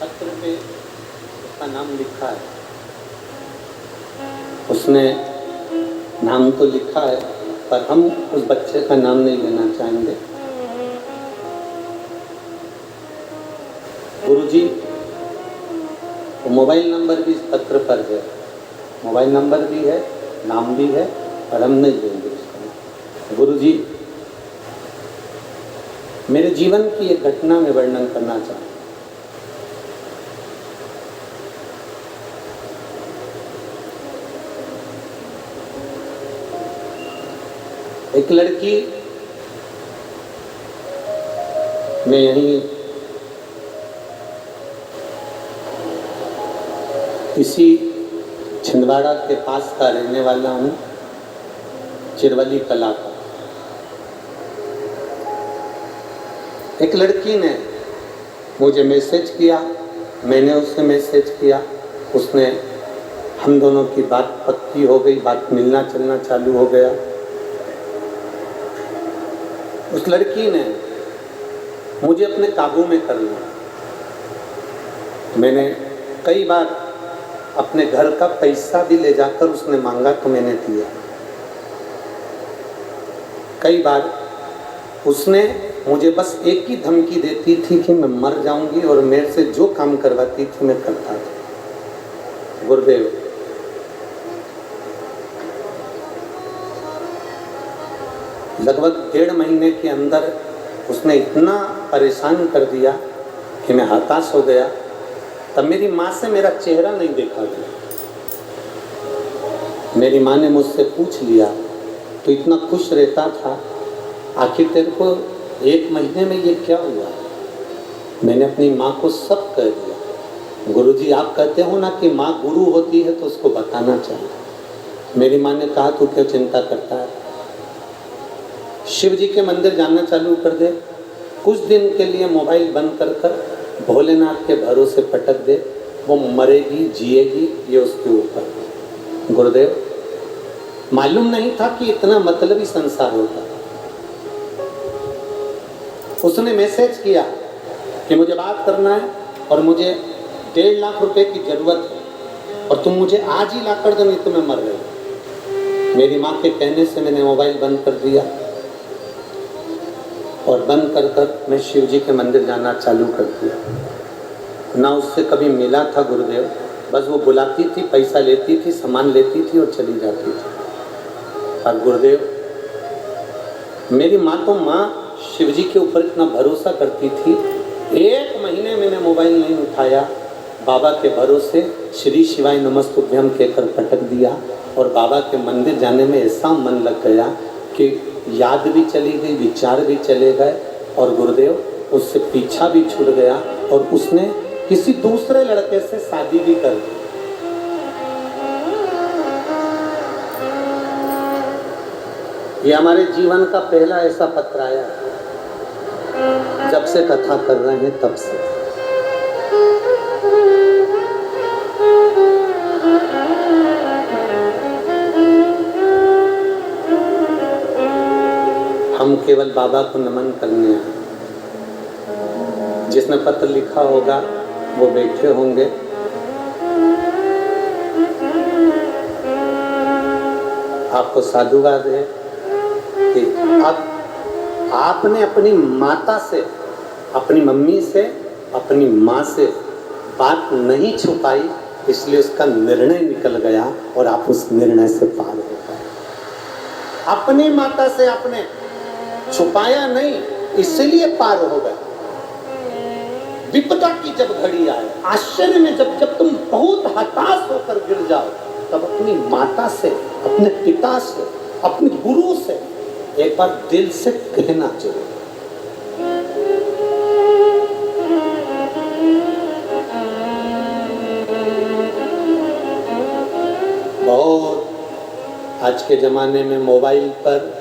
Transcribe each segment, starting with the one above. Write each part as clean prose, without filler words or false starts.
पत्र पे उसका नाम लिखा है, उसने नाम तो लिखा है पर हम उस बच्चे का नाम नहीं लेना चाहेंगे। गुरुजी, मोबाइल नंबर भी इस पत्र पर है, मोबाइल नंबर भी है, नाम भी है, और हम नहीं लेंगे उसका। गुरुजी, मेरे जीवन की एक घटना में वर्णन करना चाहूँ। एक लड़की, मैं यहीं इसी छिंदवाड़ा के पास का रहने वाला हूँ, चिरवली कला का। एक लड़की ने मुझे मैसेज किया, मैंने उससे मैसेज किया, उसने, हम दोनों की बात पक्की हो गई, बात मिलना चलना चालू हो गया। उस लड़की ने मुझे अपने काबू में कर लिया। मैंने कई बार अपने घर का पैसा भी ले जाकर उसने मांगा तो मैंने दिया। कई बार उसने मुझे बस एक ही धमकी देती थी कि मैं मर जाऊंगी, और मेरे से जो काम करवाती थी मैं करता था। गुरुदेव, लगभग 1.5 महीने के अंदर उसने इतना परेशान कर दिया कि मैं हताश हो गया। तब मेरी माँ से मेरा चेहरा नहीं देखा गया। मेरी माँ ने मुझसे पूछ लिया, तो इतना खुश रहता था, आखिर तेरे को 1 महीने में ये क्या हुआ? मैंने अपनी माँ को सब कह दिया। गुरुजी, आप कहते हो ना कि माँ गुरु होती है तो उसको बताना चाहिए। मेरी माँ ने कहा, तू क्यों चिंता करता है, शिव जी के मंदिर जाना चालू कर दे, कुछ दिन के लिए मोबाइल बंद कर कर भोलेनाथ के भरोसे पटक दे, वो मरेगी जिएगी ये उसके ऊपर। गुरुदेव, मालूम नहीं था कि इतना मतलबी संसार होता। उसने मैसेज किया कि मुझे बात करना है और मुझे 1.5 लाख रुपए की जरूरत है, और तुम मुझे आज ही ला कर दो, नहीं तो मैं मर गई। मेरी माँ के कहने से मैंने मोबाइल बंद कर दिया, और बंद कर कर मैं शिव जी के मंदिर जाना चालू कर दिया। ना उससे कभी मिला था गुरुदेव, बस वो बुलाती थी, पैसा लेती थी, सामान लेती थी और चली जाती थी। और गुरुदेव, मेरी माँ तो माँ शिव जी के ऊपर इतना भरोसा करती थी, 1 महीने मैंने मोबाइल नहीं उठाया, बाबा के भरोसे श्री शिवाय नमस्तुभ्यम कहकर पटक दिया, और बाबा के मंदिर जाने में ऐसा मन लग गया कि याद भी चली गई, विचार भी चले गए, और गुरुदेव उससे पीछा भी छूट गया, और उसने किसी दूसरे लड़के से शादी भी कर दी। ये हमारे जीवन का पहला ऐसा पत्र आया, जब से कथा कर रहे हैं तब से। हम केवल बाबा को नमन करने आए। जिसने पत्र लिखा होगा वो बैठे होंगे। आपको साधुवाद है कि आपने अपनी माता से, अपनी मम्मी से, अपनी माँ से बात नहीं छुपाई, इसलिए उसका निर्णय निकल गया और आप उस निर्णय से पार हो गए। अपनी माता से आपने छुपाया नहीं, इसलिए पार हो गए। विपदा की जब घड़ी आए, आश्चर्य में जब तुम बहुत हताश होकर गिर जाओ, तब अपनी माता से, अपने पिता से, अपने गुरु से एक बार दिल से कहना चाहिए। बहुत आज के जमाने में मोबाइल पर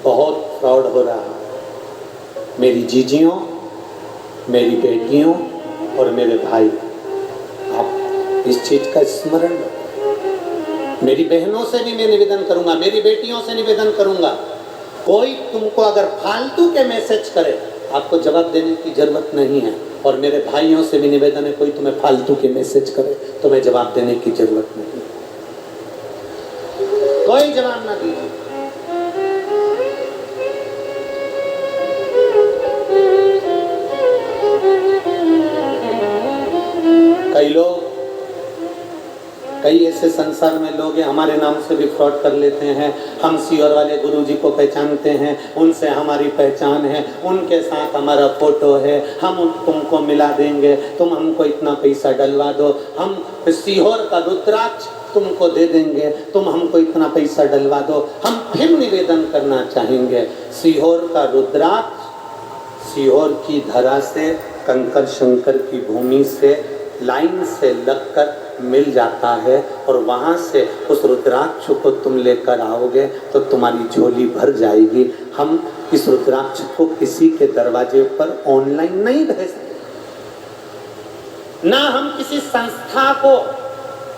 बहुत फ्रॉड हो रहा है। मेरी जीजियों, मेरी बेटियों और मेरे भाई, आप इस चीज का स्मरण रखें। मेरी बहनों से भी मैं निवेदन करूंगा, मेरी बेटियों से निवेदन करूंगा, कोई तुमको अगर फालतू के मैसेज करे आपको जवाब देने की जरूरत नहीं है। और मेरे भाइयों से भी निवेदन है, कोई तुम्हें फालतू के मैसेज करे तुम्हें जवाब देने की जरूरत नहीं, कोई जवाब ना दीजिए। कई लोग, कई ऐसे संसार में लोग हैं हमारे नाम से भी फ्रॉड कर लेते हैं। हम सीहोर वाले गुरुजी को पहचानते हैं, उनसे हमारी पहचान है, उनके साथ हमारा फोटो है, हम तुमको मिला देंगे, तुम हमको इतना पैसा डलवा दो, हम सीहोर का रुद्राक्ष तुमको दे देंगे, तुम हमको इतना पैसा डलवा दो। हम फिर निवेदन करना चाहेंगे, सीहोर का रुद्राक्ष सीहोर की धरा से, कंकर शंकर की भूमि से लाइन से लगकर मिल जाता है, और वहाँ से उस रुद्राक्ष को तुम लेकर आओगे तो तुम्हारी झोली भर जाएगी। हम इस रुद्राक्ष को किसी के दरवाजे पर ऑनलाइन नहीं भेज सकते, ना हम किसी संस्था को